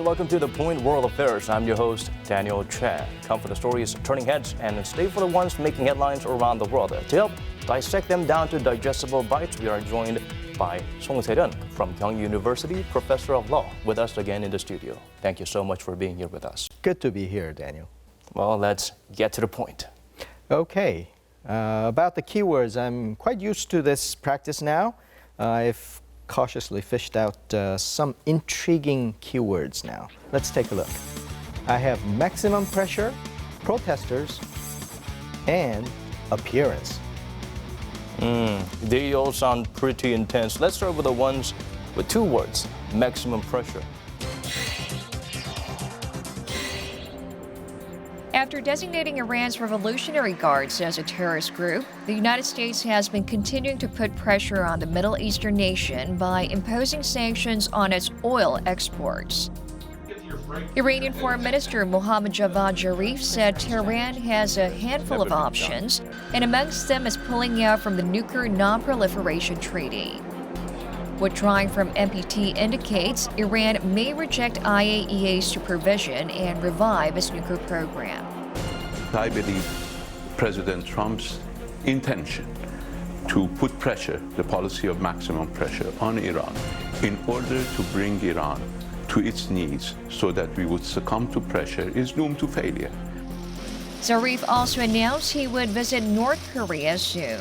welcome to The Point World Affairs. I'm your host, Daniel Chen. Come for the stories turning heads and stay for the ones making headlines around the world. To help dissect them down to digestible bites, we are joined by Song Se-ryun from Kyung University, Professor of Law, with us again in the studio. Thank you so much for being here with us. Good to be here, Daniel. Well, let's get to the point. Okay, about the keywords, I'm quite used to this practice now. I've cautiously fished out some intriguing keywords now. Let's take a look. I have maximum pressure, protesters, and appearance. They all sound pretty intense. Let's start with the ones with two words, maximum pressure. After designating Iran's Revolutionary Guards as a terrorist group, the United States has been continuing to put pressure on the Middle Eastern nation by imposing sanctions on its oil exports. Iranian Foreign Minister Mohammad Javad Zarif said Tehran has a handful of options, and amongst them is pulling out from the Nuclear Non-Proliferation Treaty. Withdrawing from NPT indicates Iran may reject IAEA's supervision and revive its nuclear program. I believe President Trump's intention to put pressure, the policy of maximum pressure on Iran, in order to bring Iran to its knees so that we would succumb to pressure is doomed to failure. Zarif also announced he would visit North Korea soon.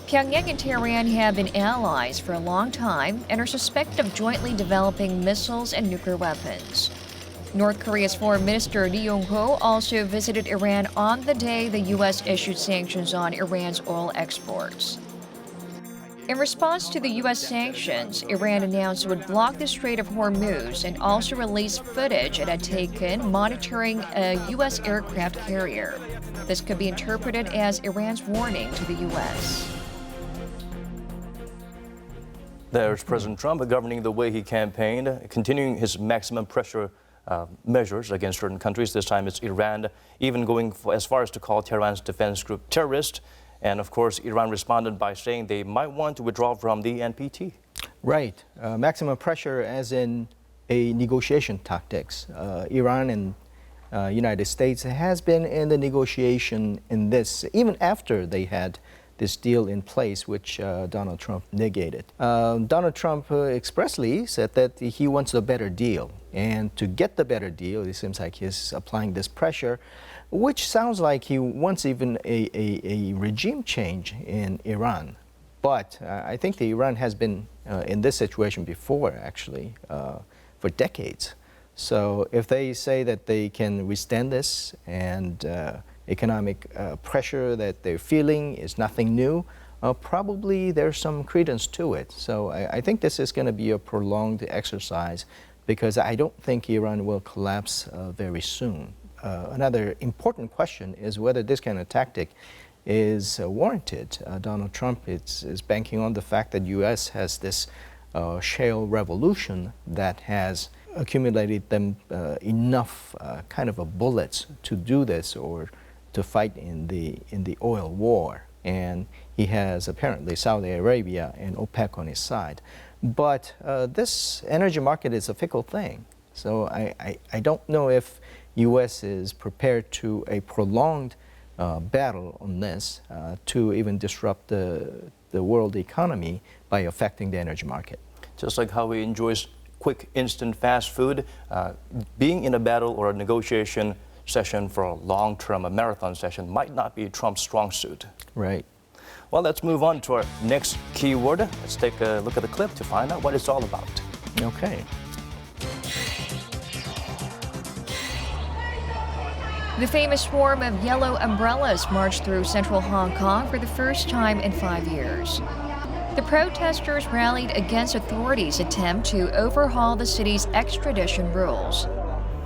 Pyongyang and Tehran have been allies for a long time and are suspected of jointly developing missiles and nuclear weapons. North Korea's Foreign Minister Lee Yong-ho also visited Iran on the day the U.S. issued sanctions on Iran's oil exports. In response to the U.S. sanctions, Iran announced it would block the Strait of Hormuz and also release footage it had taken monitoring a U.S. aircraft carrier. This could be interpreted as Iran's warning to the U.S. There's President Trump governing the way he campaigned, continuing his maximum pressure measures against certain countries. This time it's Iran, even going as far as to call Tehran's defense group terrorist. And of course, Iran responded by saying they might want to withdraw from the NPT. Right. Maximum pressure as in a negotiation tactics. Iran and United States has been in the negotiation in this, even after they had this deal in place, which Donald Trump negated. Donald Trump expressly said that he wants a better deal. And to get the better deal, it seems like he's applying this pressure, which sounds like he wants even a regime change in Iran. But I think that Iran has been in this situation before, actually, for decades. So if they say that they can withstand this and economic pressure that they're feeling is nothing new, probably there's some credence to it. So I think this is going to be a prolonged exercise because I don't think Iran will collapse very soon. Another important question is whether this kind of tactic is warranted. Donald Trump is banking on the fact that U.S. has this shale revolution that has accumulated them enough kind of bullets to do this or to fight in the oil war. And he has apparently Saudi Arabia and OPEC on his side. But this energy market is a fickle thing. So I don't know if U.S. is prepared to a prolonged battle on this to even disrupt the world economy by affecting the energy market. Just like how he enjoys quick, instant, fast food, being in a battle or a negotiation session for a long-term, a marathon session, might not be Trump's strong suit. Right. Well, let's move on to our next keyword. Let's take a look at the clip to find out what it's all about. Okay. The famous swarm of yellow umbrellas marched through central Hong Kong for the first time in 5 years. The protesters rallied against authorities' attempt to overhaul the city's extradition rules.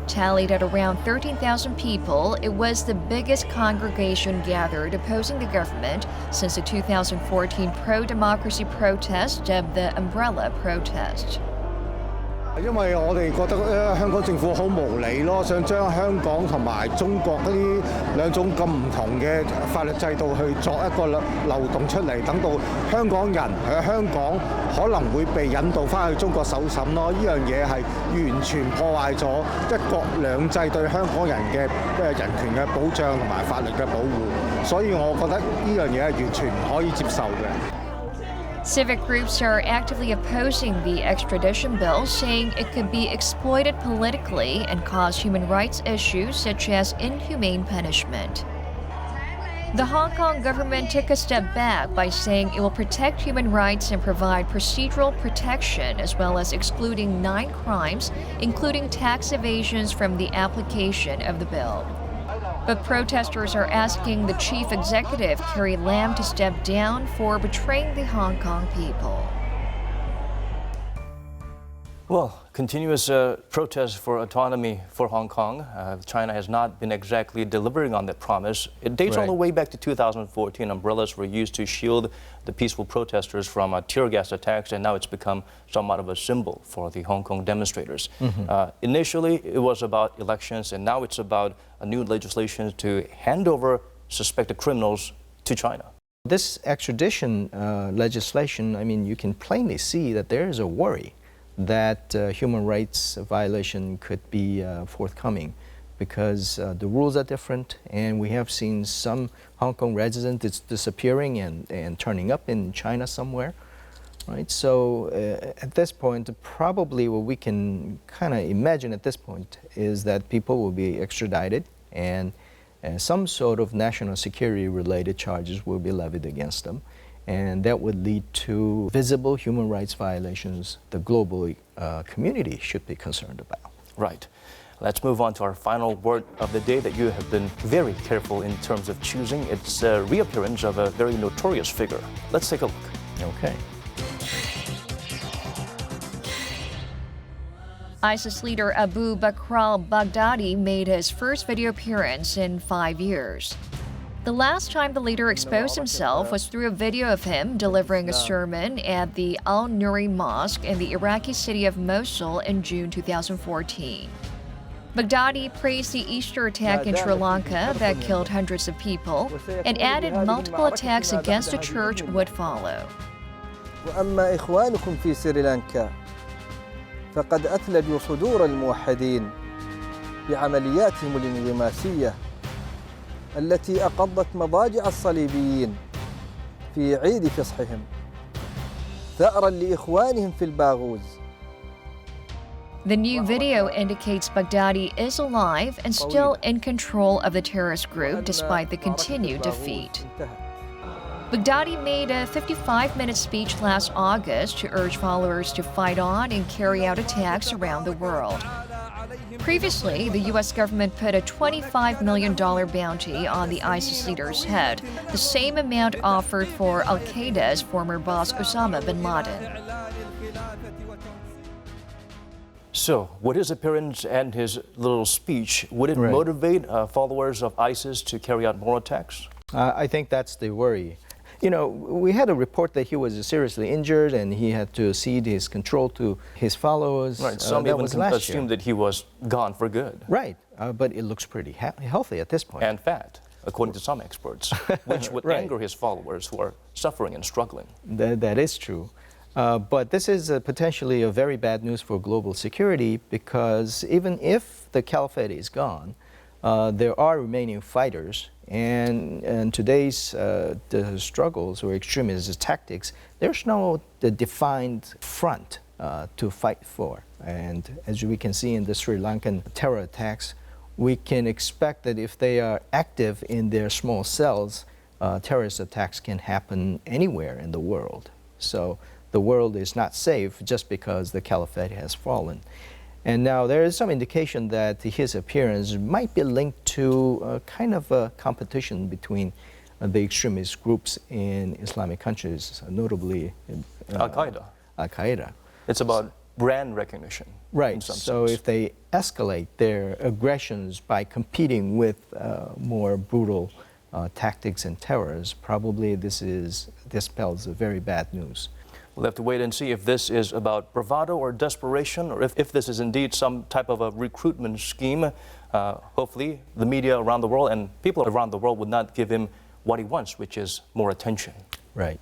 Tallied at around 13,000 people, it was the biggest congregation gathered opposing the government since the 2014 pro-democracy protest dubbed the Umbrella Protest. 因為我哋覺得香港政府好無理咯，想將香港同埋中國嗰啲兩種咁唔同嘅法律制度去作一個漏洞出嚟，等到香港人喺香港可能會被引導翻去中國受審咯。呢樣嘢係完全破壞咗一國兩制對香港人嘅人權嘅保障同埋法律嘅保護，所以我覺得呢樣嘢係完全唔可以接受嘅。Civic groups are actively opposing the extradition bill, saying it could be exploited politically and cause human rights issues such as inhumane punishment. The Hong Kong government took a step back by saying it will protect human rights and provide procedural protection, as well as excluding 9 crimes, including tax evasions, from the application of the bill. But protesters are asking the chief executive, Carrie Lam, to step down for betraying the Hong Kong people. Well, continuous protests for autonomy for Hong Kong. China has not been exactly delivering on that promise. It dates all the way back to 2014. Umbrellas were used to shield the peaceful protesters from tear gas attacks, and now it's become somewhat of a symbol for the Hong Kong demonstrators. Initially, it was about elections, and now it's about a new legislation to hand over suspected criminals to China. This extradition legislation, I mean, you can plainly see that there is a worry that human rights violation could be forthcoming, because the rules are different, and we have seen some Hong Kong residents disappearing and turning up in China somewhere, right? So at this point, probably what we can kind of imagine at this point is that people will be extradited, and some sort of national security related charges will be levied against them. And that would lead to visible human rights violations the global community should be concerned about. Right. Let's move on to our final word of the day that you have been very careful in terms of choosing. It's a reappearance of a very notorious figure. Let's take a look. Okay. ISIS leader Abu Bakr al-Baghdadi made his first video appearance in 5 years. The last time the leader exposed himself was through a video of him delivering a sermon at the Al-Nuri Mosque in the Iraqi city of Mosul in June 2014. Baghdadi praised the Easter attack in Sri Lanka that killed hundreds of people and added multiple attacks against the church would follow. وأما إخوانكم في سريلانكا فقد أثلجوا صدور الموحدين بعملياتهم الانغماسية التي أقضت مضاجع الصليبيين في عيد فصحهم ثأرا لإخوانهم في الباغوز. The new video indicates Baghdadi is alive and still in control of the terrorist group despite the continued defeat. Baghdadi made a 55-minute speech last August to urge followers to fight on and carry out attacks around the world. Previously, the U.S. government put a $25 million bounty on the ISIS leader's head, the same amount offered for al-Qaeda's former boss Osama bin Laden. So, with his appearance and his little speech, would it motivate followers of ISIS to carry out more attacks? I think that's the worry. You know, we had a report that he was seriously injured and he had to cede his control to his followers. Right, some even assumed that he was gone for good. Right, but it looks pretty healthy at this point. And fat, according to some experts, which would anger his followers who are suffering and struggling. That is true. But this is potentially a very bad news for global security, because even if the caliphate is gone, there are remaining fighters, and today's the struggles or extremist tactics, there's no defined front to fight for. And as we can see in the Sri Lankan terror attacks, we can expect that if they are active in their small cells, terrorist attacks can happen anywhere in the world. So the world is not safe just because the caliphate has fallen. And now there is some indication that his appearance might be linked to a kind of a competition between the extremist groups in Islamic countries, notably Al-Qaeda. Al-Qaeda. It's about brand recognition. Right. So if they escalate their aggressions by competing with more brutal tactics and terrors, probably this spells very bad news. We'll have to wait and see if this is about bravado or desperation, or if this is indeed some type of a recruitment scheme. Hopefully, the media around the world and people around the world would not give him what he wants, which is more attention. Right.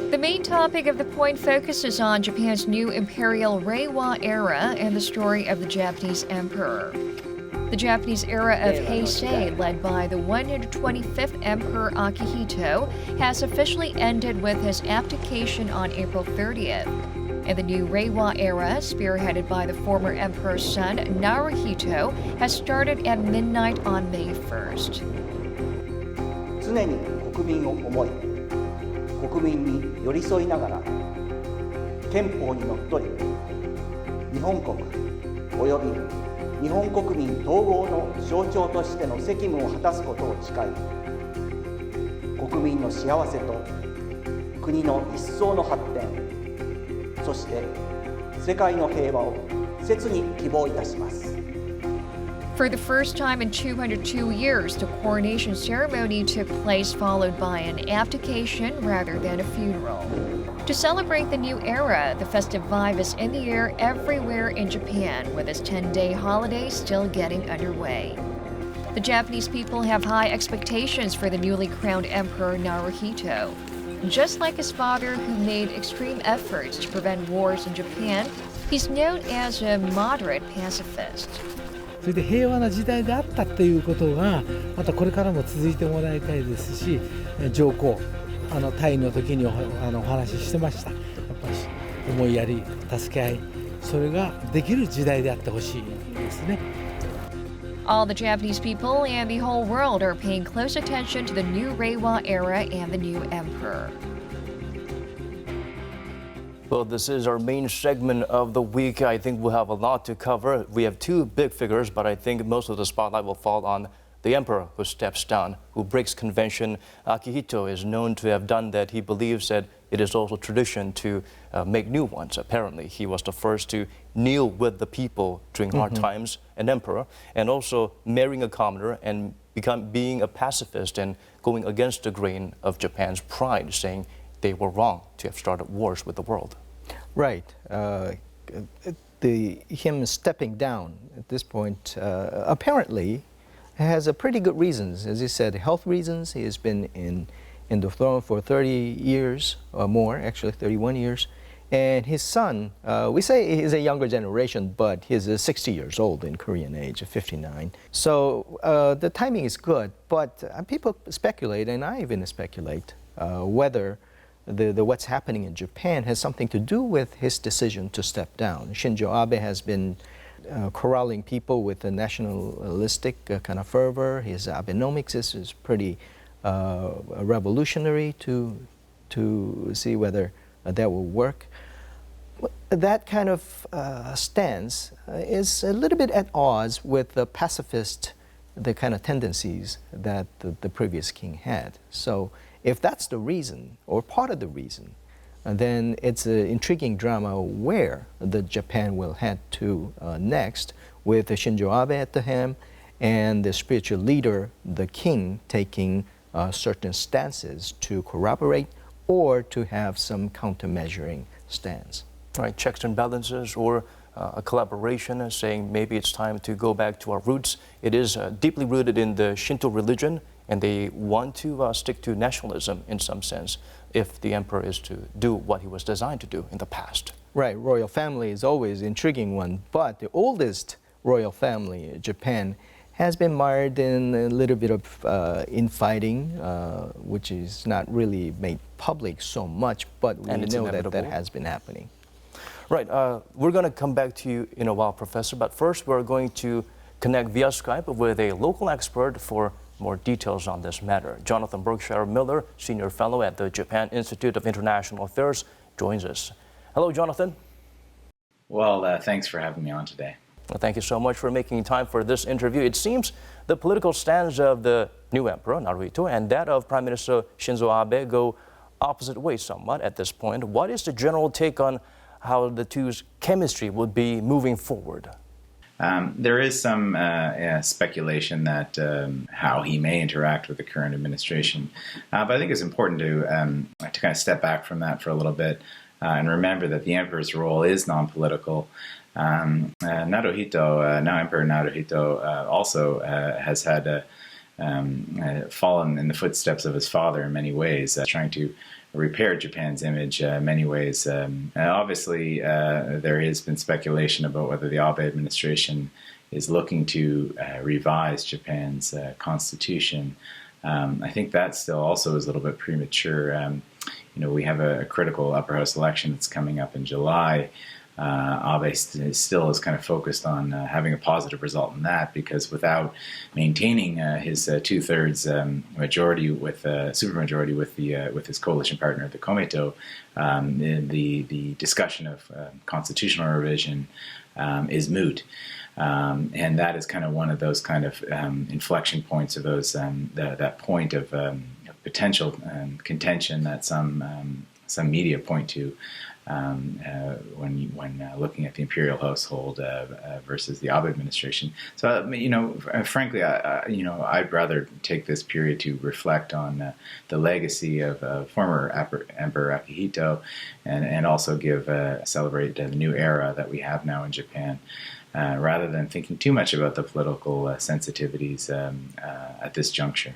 The main topic of the point focuses on Japan's new Imperial Reiwa era and the story of the Japanese emperor. The Japanese era of Heisei, led by the 125th Emperor Akihito, has officially ended with his abdication on April 30th. And the new Reiwa era, spearheaded by the former emperor's son, Naruhito, has started at midnight on May 1st. 常に国民を思い、国民に寄り添いながら、憲法にのっとり、日本国および日本国民統合の象徴としての責務を果たすことを誓い、国民の幸せと国の一層の発展、そして世界の平和を切に希望いたします。For the first time in 202 years, the coronation ceremony took place, followed by an abdication rather than a funeral. To celebrate the new era, the festive vibe is in the air everywhere in Japan, with this 10-day holiday still getting underway. The Japanese people have high expectations for the newly crowned Emperor Naruhito. Just like his father, who made extreme efforts to prevent wars in Japan, he's known as a moderate pacifist. それで平和な時代であったということがまたこれからも続いてもらいたいですし、上皇退位の時にお話ししてました。やっぱり思いやり助け合い、それができる時代であってほしいですね。All the Japanese people and the whole world are paying close attention to the new Reiwa era and the new emperor. Well, this is our main segment of the week. I think we'll have a lot to cover. We have two big figures, but I think most of the spotlight will fall on the emperor who steps down, who breaks convention. Akihito is known to have done that. He believes that it is also tradition to make new ones. Apparently, he was the first to kneel with the people during hard times, an emperor, and also marrying a commoner and being a pacifist and going against the grain of Japan's pride, saying they were wrong to have started wars with the world. Right. Him stepping down at this point apparently has a pretty good reasons. As he said, health reasons. He has been in the throne for 30 years or more, actually 31 years. And his son, we say he's a younger generation, but he's 60 years old in Korean age, 59. So the timing is good, but people speculate, and I even speculate, whether what's happening in Japan has something to do with his decision to step down. Shinzo Abe has been corralling people with a nationalistic kind of fervor. His Abenomics is pretty revolutionary to see whether that will work. That kind of stance is a little bit at odds with the pacifist, the kind of tendencies that the previous king had. So if that's the reason, or part of the reason, then it's an intriguing drama where the Japan will head to next, with Shinzo Abe at the helm and the spiritual leader, the king, taking certain stances to corroborate or to have some countermeasuring stance. Right, checks and balances, or a collaboration, saying maybe it's time to go back to our roots. It is deeply rooted in the Shinto religion, and they want to stick to nationalism in some sense if the emperor is to do what he was designed to do in the past. Right, royal family is always an intriguing one, but the oldest royal family, Japan, has been mired in a little bit of infighting, which is not really made public so much, but we know that has been happening. Right, we're going to come back to you in a while, Professor, but first we're going to connect via Skype with a local expert for more details on this matter. Jonathan Brookshire Miller, Senior Fellow at the Japan Institute of International Affairs, joins us. Hello, Jonathan. Well, thanks for having me on today. Well, thank you so much for making time for this interview. It seems the political stance of the new emperor, Naruhito, and that of Prime Minister Shinzo Abe go opposite ways somewhat at this point. What is the general take on how the two's chemistry would be moving forward? There is some speculation that how he may interact with the current administration, but I think it's important to kind of step back from that for a little bit and remember that the emperor's role is non-political. Naruhito, now Emperor Naruhito, also has had fallen in the footsteps of his father in many ways, trying to repair Japan's image in many ways. Obviously, there has been speculation about whether the Abe administration is looking to revise Japan's constitution. I think that still also is a little bit premature. We have a critical upper house election that's coming up in July. Abe still is kind of focused on having a positive result in that, because without maintaining his 2/3 majority with supermajority with his coalition partner, the Komeito, the discussion of constitutional revision is moot. And that is kind of one of those kind of inflection points, of those that point of potential contention that some media point to when looking at the Imperial household versus the Abe administration. So, frankly, I'd rather take this period to reflect on the legacy of former Emperor Akihito, and also celebrate the new era that we have now in Japan, rather than thinking too much about the political sensitivities at this juncture.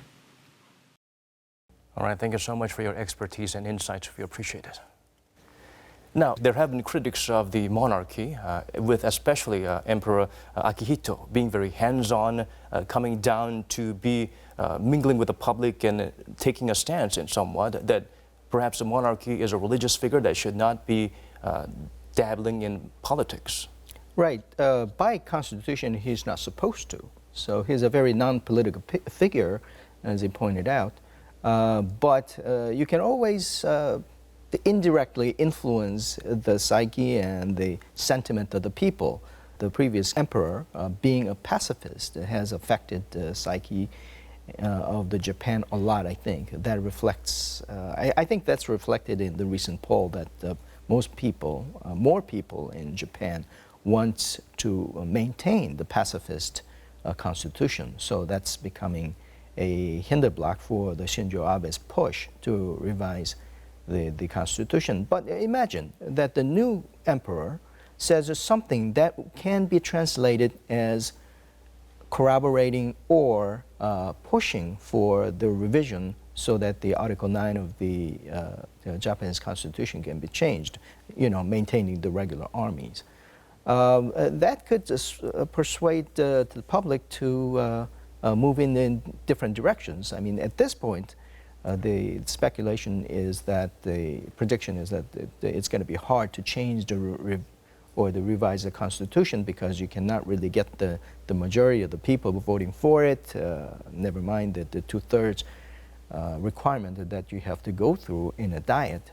All right, thank you so much for your expertise and insights. We appreciate it. Now, there have been critics of the monarchy, with especially Emperor Akihito being very hands-on, coming down to be mingling with the public and taking a stance in somewhat that perhaps the monarchy is a religious figure that should not be dabbling in politics. Right. By constitution, he's not supposed to. So he's a very non-political figure, as he pointed out. But you can always indirectly influence the psyche and the sentiment of the people. The previous emperor, being a pacifist, has affected the psyche of the Japan a lot, I think. That reflects, I think that's reflected in the recent poll that most people, more people in Japan want to maintain the pacifist constitution. So that's becoming a hinder block for the Shinzo Abe's push to revise the constitution. But imagine that the new emperor says something that can be translated as corroborating or pushing for the revision so that the Article 9 of the Japanese constitution can be changed, maintaining the regular armies. That could persuade the public to move in different directions. I mean, at this point, the speculation is that the prediction is that it's going to be hard to change or revise the constitution, because you cannot really get the majority of the people voting for it. Never mind the 2/3 requirement that you have to go through in a diet.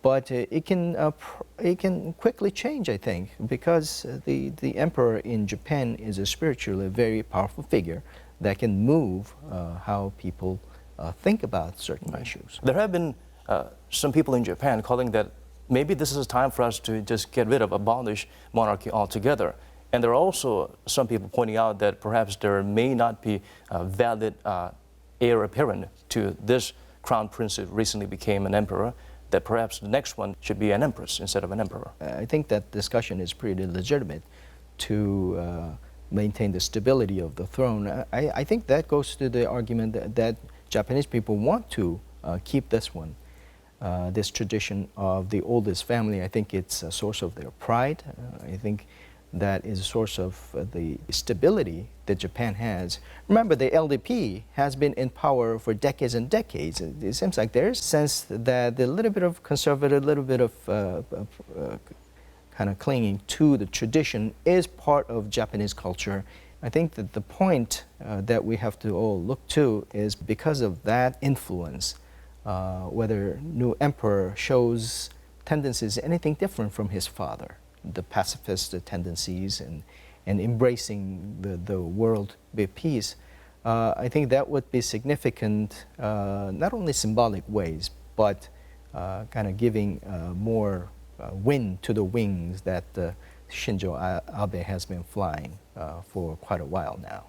But it can quickly change, I think, because the emperor in Japan is a spiritually very powerful figure that can move how people think about certain issues. There have been some people in Japan calling that maybe this is a time for us to just get rid of, abolish monarchy altogether. And there are also some people pointing out that perhaps there may not be a valid heir apparent to this crown prince who recently became an emperor, that perhaps the next one should be an empress instead of an emperor. I think that discussion is pretty legitimate to maintain the stability of the throne. I think that goes to the argument that Japanese people want to keep this one, this tradition of the oldest family. I think it's a source of their pride. I think that is a source of the stability that Japan has. Remember, the LDP has been in power for decades and decades. It seems like there's a sense that a little bit of conservative, a little bit of kind of clinging to the tradition is part of Japanese culture. I think that the point that we have to all look to is because of that influence, whether new emperor shows tendencies anything different from his father, the pacifist tendencies and embracing the world peace. I think that would be significant, not only symbolic ways, but kind of giving more wind to the wings that Shinzo Abe has been flying for quite a while now.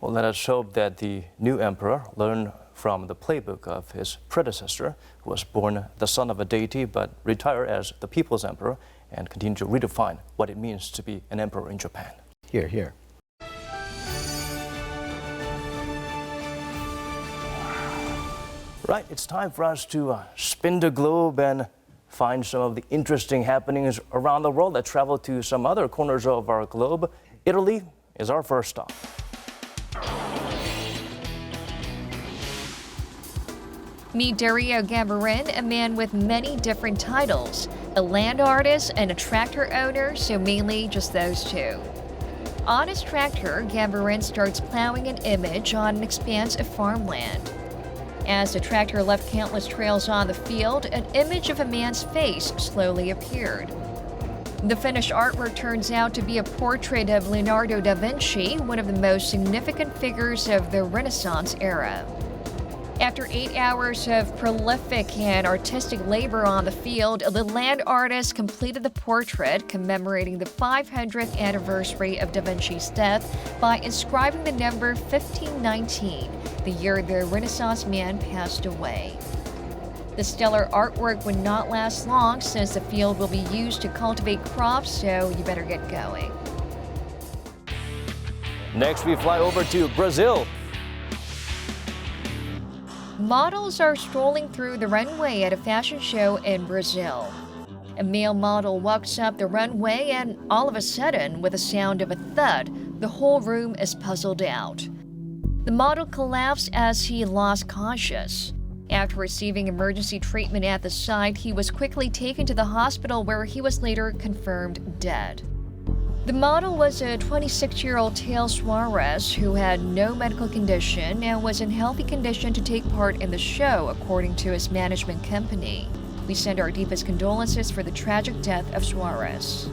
Well, let us hope that the new emperor learned from the playbook of his predecessor, who was born the son of a deity but retired as the people's emperor and continue to redefine what it means to be an emperor in Japan. Here, here. Right, it's time for us to spin the globe and find some of the interesting happenings around the world. Let's travel to some other corners of our globe. Italy is our first stop. Meet Dario Gambarin, a man with many different titles, a land artist and a tractor owner, so mainly just those two. On his tractor, Gambarin starts plowing an image on an expanse of farmland. As the tractor left countless trails on the field, an image of a man's face slowly appeared. The finished artwork turns out to be a portrait of Leonardo da Vinci, one of the most significant figures of the Renaissance era. After 8 hours of prolific and artistic labor on the field, the land artist completed the portrait commemorating the 500th anniversary of Da Vinci's death by inscribing the number 1519, the year the Renaissance man passed away. The stellar artwork would not last long since the field will be used to cultivate crops, so you better get going. Next, we fly over to Brazil. Models are strolling through the runway at a fashion show in Brazil. A male model walks up the runway and all of a sudden, with the sound of a thud, the whole room is puzzled out. The model collapsed as he lost consciousness. After receiving emergency treatment at the site, he was quickly taken to the hospital where he was later confirmed dead. The model was a 26-year-old Tail Suarez who had no medical condition and was in healthy condition to take part in the show, according to his management company. We send our deepest condolences for the tragic death of Suarez.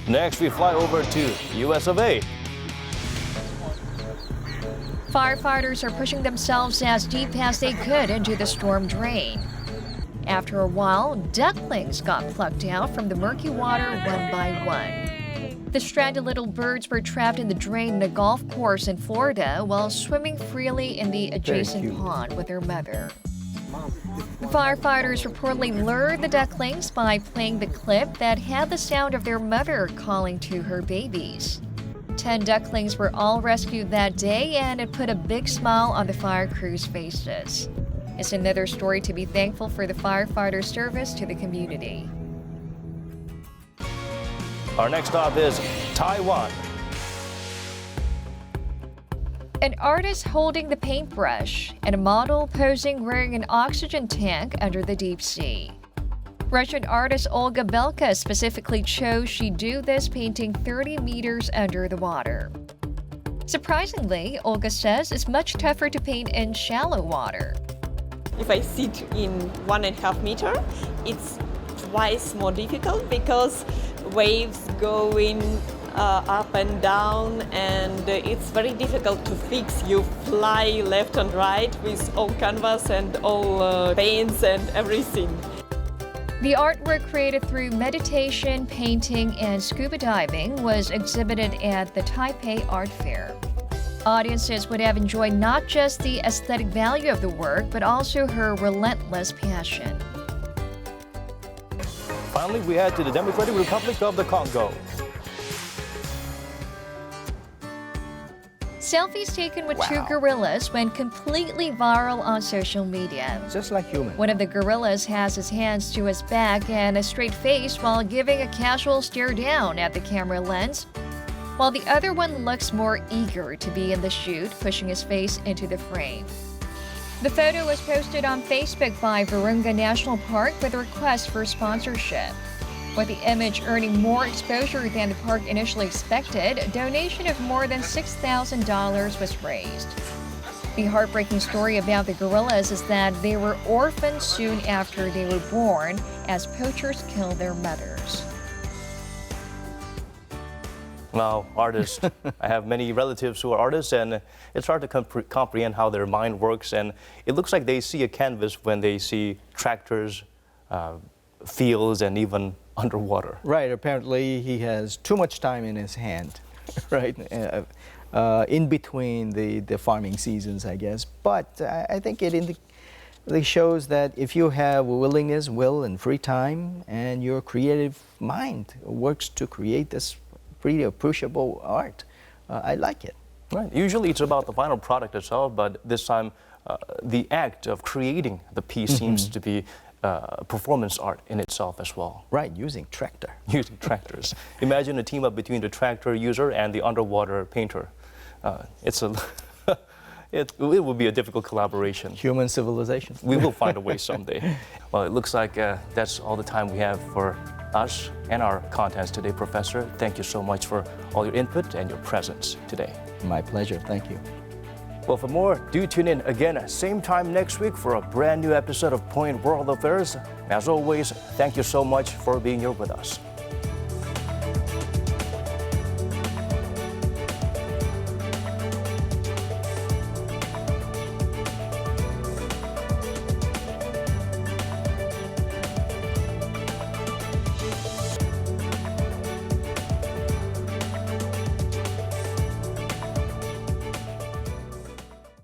Next, we fly over to US of A. Firefighters are pushing themselves as deep as they could into the storm drain. After a while, ducklings got plucked out from the murky water one by one. The stranded little birds were trapped in the drain in a golf course in Florida while swimming freely in the adjacent pond with their mother. Firefighters reportedly lured the ducklings by playing the clip that had the sound of their mother calling to her babies. 10 ducklings were all rescued that day, and it put a big smile on the fire crew's faces. It's another story to be thankful for the firefighter service to the community. Our next stop is Taiwan. An artist holding the paintbrush and a model posing wearing an oxygen tank under the deep sea. Russian artist Olga Belka specifically chose she do this painting 30 meters under the water. Surprisingly, Olga says it's much tougher to paint in shallow water. If I sit in 1.5 meters, it's twice more difficult because waves going up and down, and it's very difficult to fix. You fly left and right with all canvas and all paints and everything. The artwork created through meditation, painting, and scuba diving was exhibited at the Taipei Art Fair. Audiences would have enjoyed not just the aesthetic value of the work, but also her relentless passion. Finally, we head to the Democratic Republic of the Congo. Selfies taken with two gorillas went completely viral on social media. Just like humans. One of the gorillas has his hands to his back and a straight face while giving a casual stare down at the camera lens, while the other one looks more eager to be in the shoot, pushing his face into the frame. The photo was posted on Facebook by Virunga National Park with a request for sponsorship. With the image earning more exposure than the park initially expected, a donation of more than $6,000 was raised. The heartbreaking story about the gorillas is that they were orphaned soon after they were born, as poachers killed their mothers. Now, artists, I have many relatives who are artists, and it's hard to comprehend how their mind works. And it looks like they see a canvas when they see tractors, fields, and even underwater. Right, apparently he has too much time in his hand, right, in between the farming seasons, I guess. But I think it shows that if you have willingness, will, and free time, and your creative mind works to create this pretty appreciable art, I like it. Right. Usually it's about the final product itself, but this time the act of creating the piece seems to be performance art in itself as well. Right, using tractor. Using tractors. Imagine a team up between the tractor user and the underwater painter. It will be a difficult collaboration. Human civilization. We will find a way someday. Well, it looks like that's all the time we have for us and our contents today, Professor. Thank you so much for all your input and your presence today. My pleasure. Thank you. Well, for more, do tune in again, same time next week for a brand new episode of Point World Affairs. As always, thank you so much for being here with us.